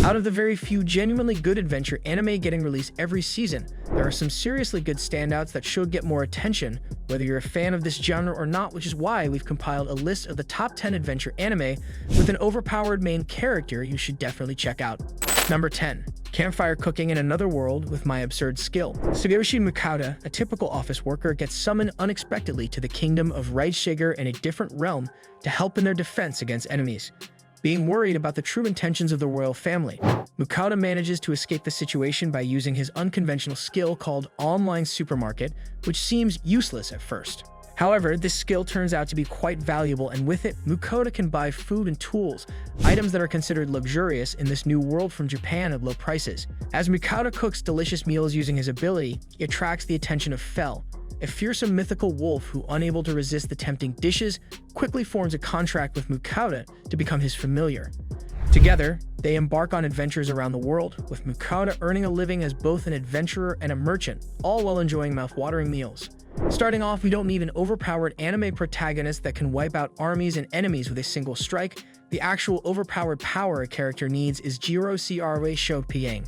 Out of the very few genuinely good adventure anime getting released every season, there are some seriously good standouts that should get more attention, whether you're a fan of this genre or not, which is why we've compiled a list of the top 10 adventure anime with an overpowered main character you should definitely check out. Number 10. Campfire Cooking in Another World with My Absurd Skill. Tsuyoshi Mukata, a typical office worker, gets summoned unexpectedly to the kingdom of Reishiger in a different realm to help in their defense against enemies. Being worried about the true intentions of the royal family, Mukata manages to escape the situation by using his unconventional skill called online supermarket, which seems useless at first. However, this skill turns out to be quite valuable, and with it, Mukata can buy food and tools, items that are considered luxurious in this new world from Japan at low prices. As Mukata cooks delicious meals using his ability, he attracts the attention of Fel, a fearsome mythical wolf who, unable to resist the tempting dishes, quickly forms a contract with Mukata to become his familiar. Together, they embark on adventures around the world, with Mukata earning a living as both an adventurer and a merchant, all while enjoying mouth-watering meals. Starting off, we don't need an overpowered anime protagonist that can wipe out armies and enemies with a single strike. The actual overpowered power a character needs is Jiro Cra Shopiang.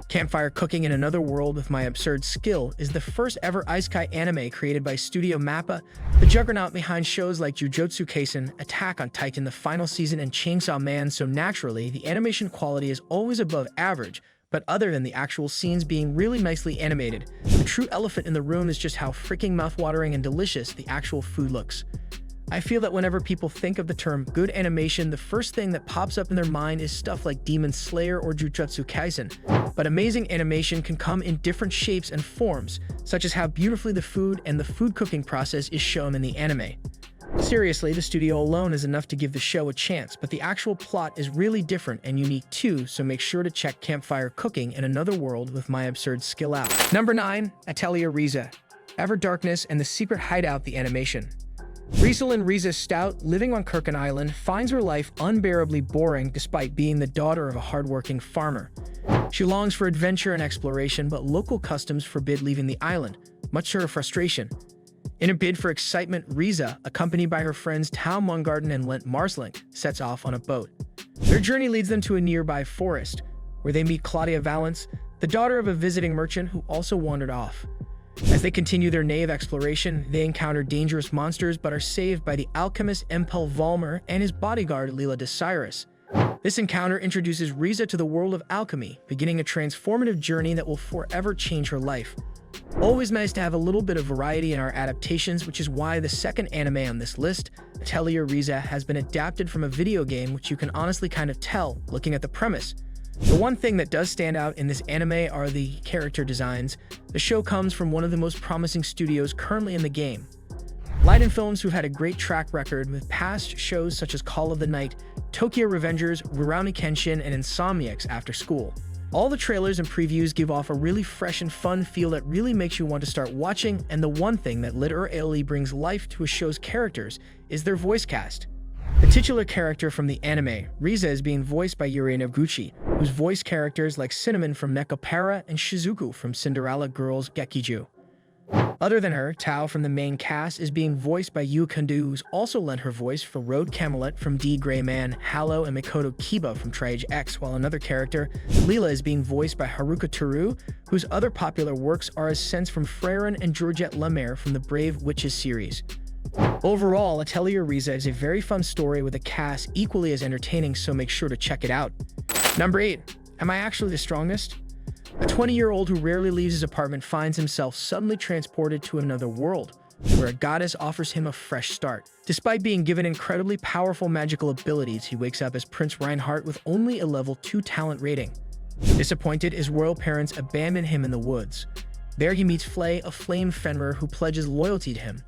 Campfire Cooking in Another World with My Absurd Skill is the first ever isekai anime created by Studio Mappa, the juggernaut behind shows like Jujutsu Kaisen, Attack on Titan the final season, and Chainsaw Man, so naturally, the animation quality is always above average, but other than the actual scenes being really nicely animated, the true elephant in the room is just how freaking mouthwatering and delicious the actual food looks. I feel that whenever people think of the term good animation, the first thing that pops up in their mind is stuff like Demon Slayer or Jujutsu Kaisen. But amazing animation can come in different shapes and forms, such as how beautifully the food and the food cooking process is shown in the anime. Seriously, the studio alone is enough to give the show a chance, but the actual plot is really different and unique too, so make sure to check Campfire Cooking in Another World with My Absurd Skill out. Number 9. Atelia Riza. Ever Darkness and the Secret Hideout the animation. Rieselin Riza Stout, living on Kirkin Island, finds her life unbearably boring despite being the daughter of a hardworking farmer. She longs for adventure and exploration, but local customs forbid leaving the island, much to her frustration. In a bid for excitement, Riza, accompanied by her friends Tao Mungarden and Lent Marsling, sets off on a boat. Their journey leads them to a nearby forest, where they meet Claudia Valence, the daughter of a visiting merchant who also wandered off. As they continue their naive exploration, they encounter dangerous monsters but are saved by the alchemist Empel Valmer and his bodyguard Leela Desirus. This encounter introduces Riza to the world of alchemy, beginning a transformative journey that will forever change her life. Always nice to have a little bit of variety in our adaptations, which is why the second anime on this list, Atelia Riza, has been adapted from a video game, which you can honestly kind of tell looking at the premise. The one thing that does stand out in this anime are the character designs. The show comes from one of the most promising studios currently in the game, Leiden Films, who've had a great track record with past shows such as Call of the Night, Tokyo Revengers, Rurouni Kenshin, and Insomniacs After School. All the trailers and previews give off a really fresh and fun feel that really makes you want to start watching, and the one thing that literally brings life to a show's characters is their voice cast. The titular character from the anime, Riza, is being voiced by Yuri Noguchi, whose voiced characters like Cinnamon from Nekopara and Shizuku from Cinderella Girls Gekiju. Other than her, Tao from the main cast is being voiced by Yu Kundu, who's also lent her voice for Road Camelot from D. Gray Man, Hallow, and Mikoto Kiba from Triage X, while another character, Leela, is being voiced by Haruka Toru, whose other popular works are as Sense from Freyren and Georgette Lemaire from the Brave Witches series. Overall, Atelia Riza is a very fun story with a cast equally as entertaining, so make sure to check it out. Number 8. Am I actually the strongest? A 20-year-old who rarely leaves his apartment finds himself suddenly transported to another world, where a goddess offers him a fresh start. Despite being given incredibly powerful magical abilities, he wakes up as Prince Reinhardt with only a level 2 talent rating. Disappointed, his royal parents abandon him in the woods. There he meets Flay, a flame Fenrir who pledges loyalty to him.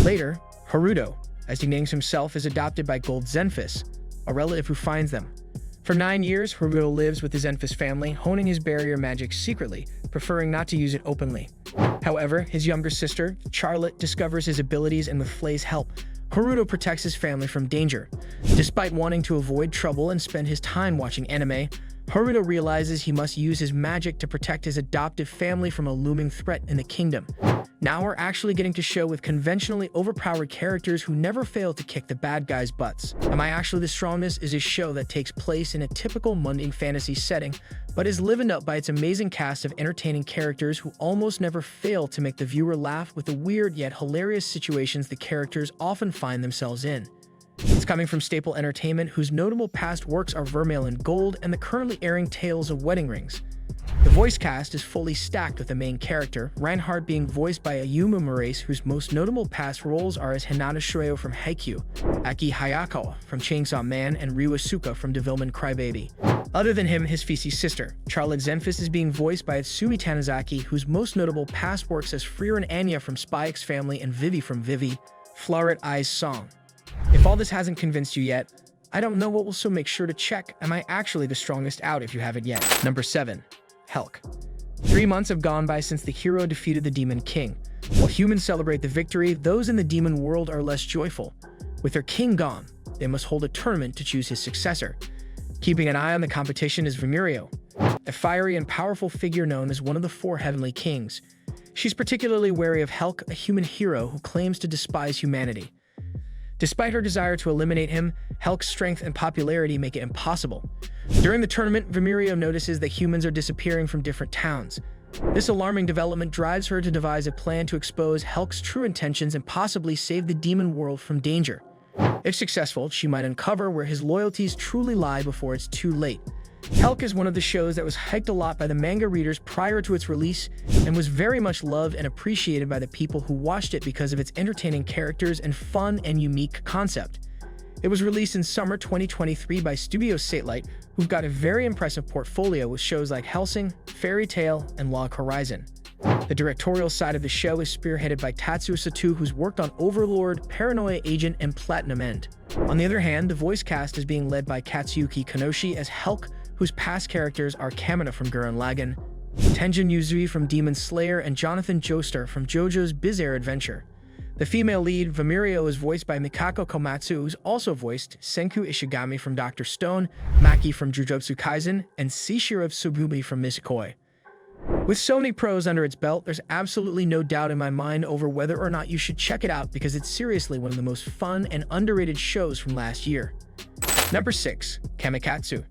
Later, Haruto, as he names himself, is adopted by Gold Zenfis, a relative who finds them. For 9 years, Haruto lives with his Zenfis family, honing his barrier magic secretly, preferring not to use it openly. However, his younger sister, Charlotte, discovers his abilities, and with Flay's help, Haruto protects his family from danger. Despite wanting to avoid trouble and spend his time watching anime, Haruto realizes he must use his magic to protect his adoptive family from a looming threat in the kingdom. Now we're actually getting to show with conventionally overpowered characters who never fail to kick the bad guys' butts. Am I Actually the Strongest is a show that takes place in a typical mundane fantasy setting, but is livened up by its amazing cast of entertaining characters who almost never fail to make the viewer laugh with the weird yet hilarious situations the characters often find themselves in. It's coming from Staple Entertainment, whose notable past works are Vermeil and Gold and the currently airing Tales of Wedding Rings. The voice cast is fully stacked with the main character, Reinhardt being voiced by Ayumu Muraise, whose most notable past roles are as Hinata Shuyo from Haikyuu, Aki Hayakawa from Chainsaw Man, and Ryu Asuka from Devilman Crybaby. Other than him, his feisty sister, Charlotte Zenfis, is being voiced by Itsumi Tanizaki, whose most notable past works as Frieren Anya from Spy X Family and Vivi from Vivi, Flower Eyes Song. If all this hasn't convinced you yet, I don't know what will, so make sure to check Am I Actually the Strongest out if you haven't yet. Number 7. Helk. 3 months have gone by since the hero defeated the Demon King. While humans celebrate the victory, those in the demon world are less joyful. With their king gone, they must hold a tournament to choose his successor. Keeping an eye on the competition is Vimirio, a fiery and powerful figure known as one of the 4 heavenly kings. She's particularly wary of Helk, a human hero who claims to despise humanity. Despite her desire to eliminate him, Helk's strength and popularity make it impossible. During the tournament, Vimirio notices that humans are disappearing from different towns. This alarming development drives her to devise a plan to expose Helk's true intentions and possibly save the demon world from danger. If successful, she might uncover where his loyalties truly lie before it's too late. Helk is one of the shows that was hyped a lot by the manga readers prior to its release and was very much loved and appreciated by the people who watched it because of its entertaining characters and fun and unique concept. It was released in summer 2023 by Studio Satellite, who've got a very impressive portfolio with shows like Hellsing, Fairy Tail, and Log Horizon. The directorial side of the show is spearheaded by Tatsuo Sato, who's worked on Overlord, Paranoia Agent, and Platinum End. On the other hand, the voice cast is being led by Katsuyuki Kanoshi as Helk, whose past characters are Kamina from Gurren Lagann, Tenjin Yuzui from Demon Slayer, and Jonathan Joestar from JoJo's Bizarre Adventure. The female lead, Vimirio, is voiced by Mikako Komatsu, who's also voiced Senku Ishigami from Dr. Stone, Maki from Jujutsu Kaisen, and Seishiro Tsugumi from Nisekoi. With so many pros under its belt, there's absolutely no doubt in my mind over whether or not you should check it out because it's seriously one of the most fun and underrated shows from last year. Number 6. Kamikatsu.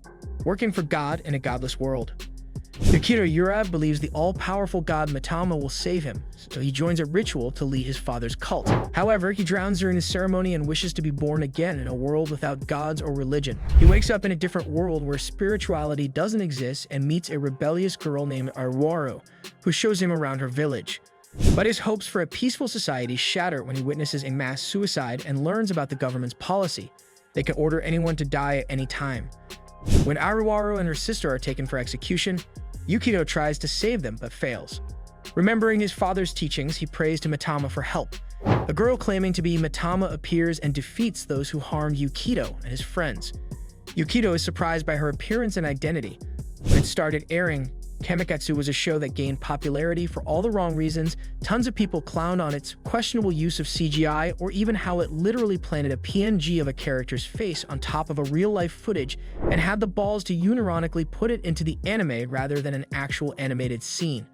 Working for God in a godless world. Yukito Urav believes the all-powerful god Mitama will save him, so he joins a ritual to lead his father's cult. However, he drowns during the ceremony and wishes to be born again in a world without gods or religion. He wakes up in a different world where spirituality doesn't exist and meets a rebellious girl named Aruwaru, who shows him around her village. But his hopes for a peaceful society shatter when he witnesses a mass suicide and learns about the government's policy. They can order anyone to die at any time. When Aruwaru and her sister are taken for execution, Yukito tries to save them but fails. Remembering his father's teachings, he prays to Mitama for help. A girl claiming to be Mitama appears and defeats those who harmed Yukito and his friends. Yukito is surprised by her appearance and identity. When it started airing, Kamikatsu was a show that gained popularity for all the wrong reasons. Tons of people clowned on its questionable use of CGI or even how it literally planted a PNG of a character's face on top of a real-life footage and had the balls to unironically put it into the anime rather than an actual animated scene.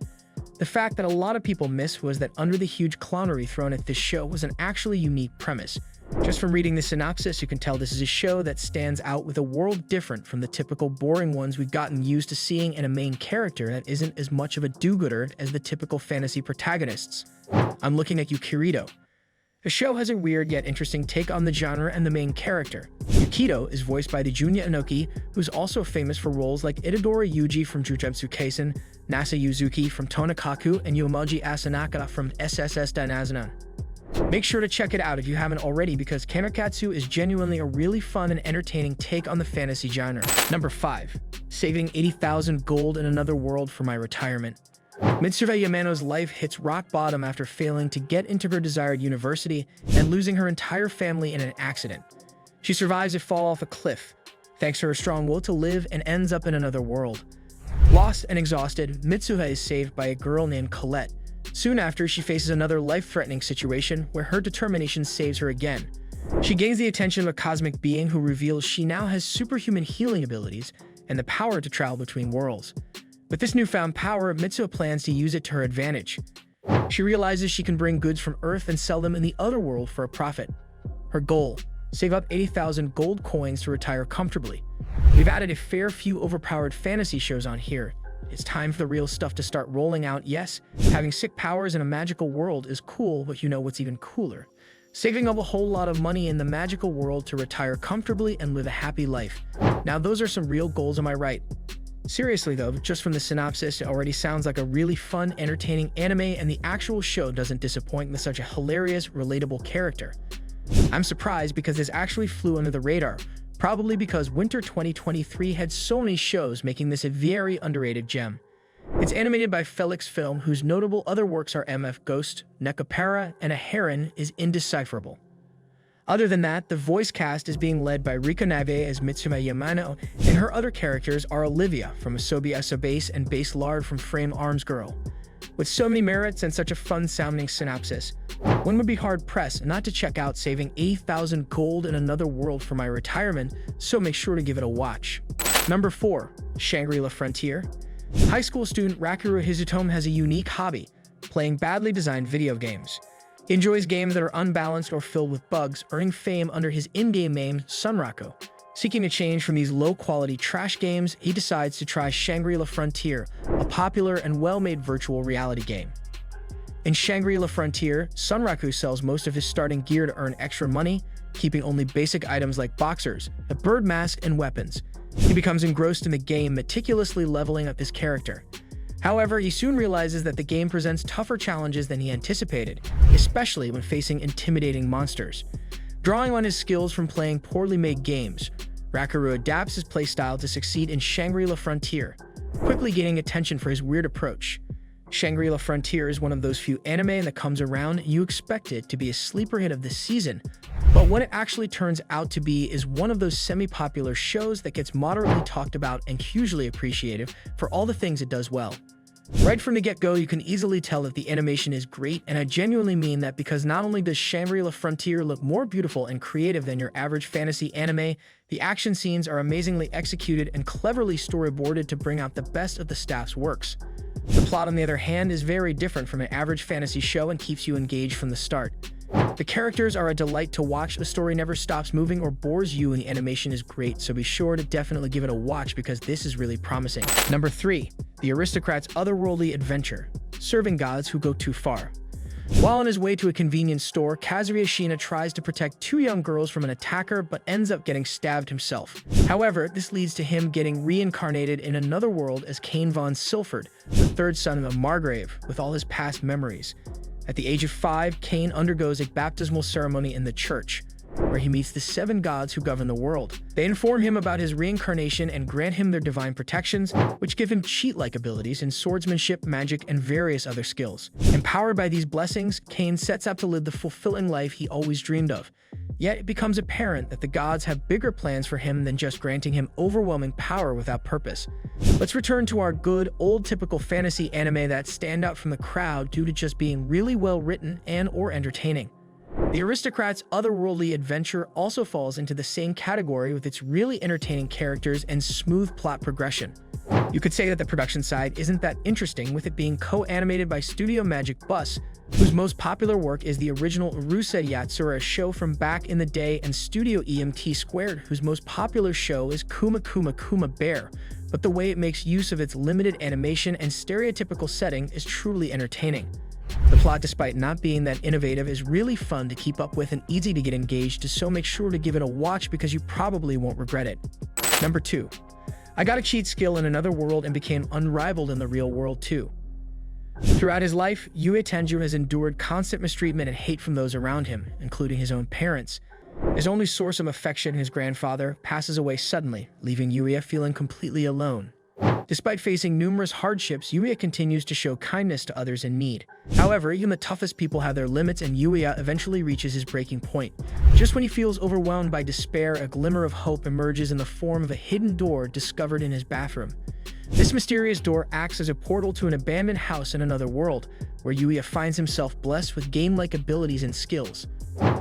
The fact that a lot of people missed was that under the huge clownery thrown at this show was an actually unique premise. Just from reading the synopsis, you can tell this is a show that stands out with a world different from the typical boring ones we've gotten used to seeing in a main character that isn't as much of a do-gooder as the typical fantasy protagonists. I'm looking at Yukirito. The show has a weird yet interesting take on the genre and the main character. Yukito is voiced by the Junya Inoki, who's also famous for roles like Itadori Yuji from Jujutsu Kaisen, Nasa Yuzuki from Tonikaku, and Yomoji Asanaka from SSS Dynazenon. Make sure to check it out if you haven't already because Kamikatsu is genuinely a really fun and entertaining take on the fantasy genre. Number 5. Saving 80,000 gold in another world for my retirement. Mitsuve Yamano's life hits rock bottom after failing to get into her desired university and losing her entire family in an accident. She survives a fall off a cliff, thanks to her strong will to live, and ends up in another world. Lost and exhausted, Mitsuve is saved by a girl named Colette. Soon after, she faces another life-threatening situation where her determination saves her again. She gains the attention of a cosmic being who reveals she now has superhuman healing abilities and the power to travel between worlds. With this newfound power, Mitsuo plans to use it to her advantage. She realizes she can bring goods from Earth and sell them in the other world for a profit. Her goal: save up 80,000 gold coins to retire comfortably. We've added a fair few overpowered fantasy shows on here. It's time for the real stuff to start rolling out. Yes, having sick powers in a magical world is cool, but you know what's even cooler? Saving up a whole lot of money in the magical world to retire comfortably and live a happy life. Now those are some real goals, am I right? Seriously though, just from the synopsis, it already sounds like a really fun, entertaining anime, and the actual show doesn't disappoint with such a hilarious, relatable character. I'm surprised because this actually flew under the radar, probably because winter 2023 had so many shows, making this a very underrated gem. It's animated by Felix Film, whose notable other works are MF Ghost, Nekopara, and A Harem is indecipherable. Other than that, the voice cast is being led by Rika Nave as Mitsume Yamano, and her other characters are Olivia from Asobi Asobase and Base Lard from Frame Arms Girl. With so many merits and such a fun-sounding synopsis, one would be hard-pressed not to check out saving 80,000 gold in another world for my retirement, so make sure to give it a watch. Number 4. Shangri La Frontier. High school student Rakuru Hizutome has a unique hobby: playing badly designed video games. He enjoys games that are unbalanced or filled with bugs, earning fame under his in-game name, Sunraku. Seeking a change from these low-quality trash games, he decides to try Shangri La Frontier, a popular and well-made virtual reality game. In Shangri La Frontier, Sunraku sells most of his starting gear to earn extra money, keeping only basic items like boxers, a bird mask, and weapons. He becomes engrossed in the game, meticulously leveling up his character. However, he soon realizes that the game presents tougher challenges than he anticipated, especially when facing intimidating monsters. Drawing on his skills from playing poorly made games, Rakuru adapts his playstyle to succeed in Shangri La Frontier, quickly gaining attention for his weird approach. Shangri La Frontier is one of those few anime that comes around and you expect it to be a sleeper hit of the season, but what it actually turns out to be is one of those semi-popular shows that gets moderately talked about and hugely appreciated for all the things it does well. Right from the get-go, you can easily tell that the animation is great, and I genuinely mean that, because not only does Shangri La Frontier look more beautiful and creative than your average fantasy anime, the action scenes are amazingly executed and cleverly storyboarded to bring out the best of the staff's works. The plot, on the other hand, is very different from an average fantasy show and keeps you engaged from the start. The characters are a delight to watch, the story never stops moving or bores you, and the animation is great, so be sure to definitely give it a watch because this is really promising. Number 3. The Aristocrats' Otherworldly Adventure. Serving gods who go too far. While on his way to a convenience store, Kazuya Shina tries to protect 2 young girls from an attacker but ends up getting stabbed himself. However, this leads to him getting reincarnated in another world as Cain von Silford, the third son of Margrave, with all his past memories. At the age of 5, Cain undergoes a baptismal ceremony in the church, where he meets the 7 gods who govern the world. They inform him about his reincarnation and grant him their divine protections, which give him cheat-like abilities in swordsmanship, magic, and various other skills. Empowered by these blessings, Cain sets out to live the fulfilling life he always dreamed of. Yet it becomes apparent that the gods have bigger plans for him than just granting him overwhelming power without purpose. Let's return to our good, old typical fantasy anime that stand out from the crowd due to just being really well written and or entertaining. The Aristocrats' Otherworldly Adventure also falls into the same category with its really entertaining characters and smooth plot progression. You could say that the production side isn't that interesting, with it being co-animated by Studio Magic Bus, whose most popular work is the original Urusei Yatsura show from back in the day, and Studio EMT Squared, whose most popular show is Kuma Kuma Kuma Bear, but the way it makes use of its limited animation and stereotypical setting is truly entertaining. The plot, despite not being that innovative, is really fun to keep up with and easy to get engaged, so make sure to give it a watch because you probably won't regret it. Number 2. I got a cheat skill in another world and became unrivaled in the real world too. Throughout his life, Yue Tanjiro has endured constant mistreatment and hate from those around him, including his own parents. His only source of affection, his grandfather, passes away suddenly, leaving Yuya feeling completely alone. Despite facing numerous hardships, Yuya continues to show kindness to others in need. However, even the toughest people have their limits, and Yuya eventually reaches his breaking point. Just when he feels overwhelmed by despair, a glimmer of hope emerges in the form of a hidden door discovered in his bathroom. This mysterious door acts as a portal to an abandoned house in another world, where Yuya finds himself blessed with game-like abilities and skills.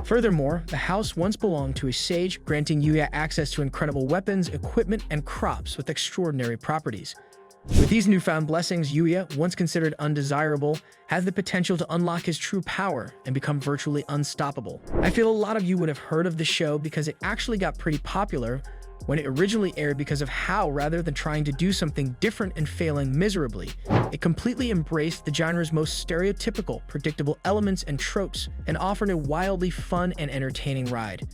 Furthermore, the house once belonged to a sage, granting Yuya access to incredible weapons, equipment, and crops with extraordinary properties. With these newfound blessings, Yuya, once considered undesirable, has the potential to unlock his true power and become virtually unstoppable. I feel a lot of you would have heard of the show because it actually got pretty popular when it originally aired because of how, rather than trying to do something different and failing miserably, it completely embraced the genre's most stereotypical, predictable elements and tropes and offered a wildly fun and entertaining ride.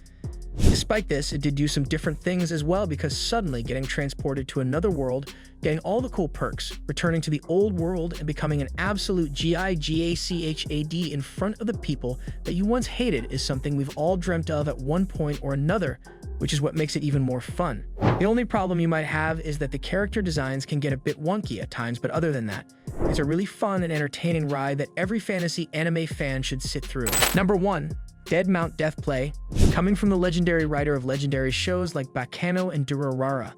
Despite this, it did do some different things as well, because suddenly getting transported to another world, getting all the cool perks, returning to the old world, and becoming an absolute gigachad in front of the people that you once hated is something we've all dreamt of at one point or another, which is what makes it even more fun. The only problem you might have is that the character designs can get a bit wonky at times, but other than that, it's a really fun and entertaining ride that every fantasy anime fan should sit through. Number 1. Dead Mount Deathplay. Coming from the legendary writer of legendary shows like Baccano and Durarara,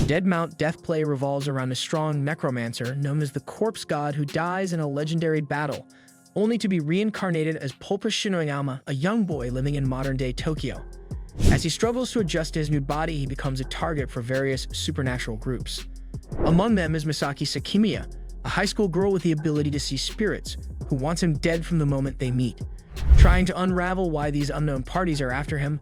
Dead Mount Deathplay revolves around a strong necromancer known as the Corpse God who dies in a legendary battle, only to be reincarnated as Pulpa Shinoyama, a young boy living in modern-day Tokyo. As he struggles to adjust to his new body, he becomes a target for various supernatural groups. Among them is Misaki Sakimiya, a high school girl with the ability to see spirits, who wants him dead from the moment they meet. Trying to unravel why these unknown parties are after him,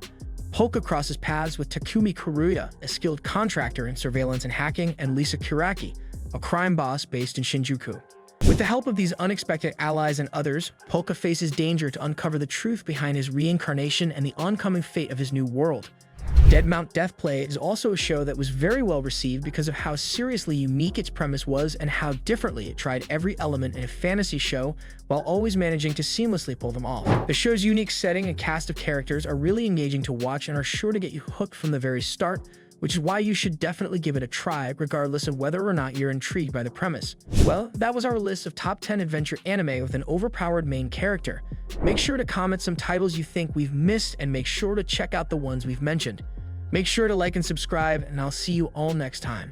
Polka crosses paths with Takumi Kuruya, a skilled contractor in surveillance and hacking, and Lisa Kuraki, a crime boss based in Shinjuku. With the help of these unexpected allies and others, Polka faces danger to uncover the truth behind his reincarnation and the oncoming fate of his new world. Dead Mount Deathplay is also a show that was very well received because of how seriously unique its premise was and how differently it tried every element in a fantasy show while always managing to seamlessly pull them off. The show's unique setting and cast of characters are really engaging to watch and are sure to get you hooked from the very start, which is why you should definitely give it a try, regardless of whether or not you're intrigued by the premise. Well, that was our list of top 10 adventure anime with an overpowered main character. Make sure to comment some titles you think we've missed, and make sure to check out the ones we've mentioned. Make sure to like and subscribe, and I'll see you all next time.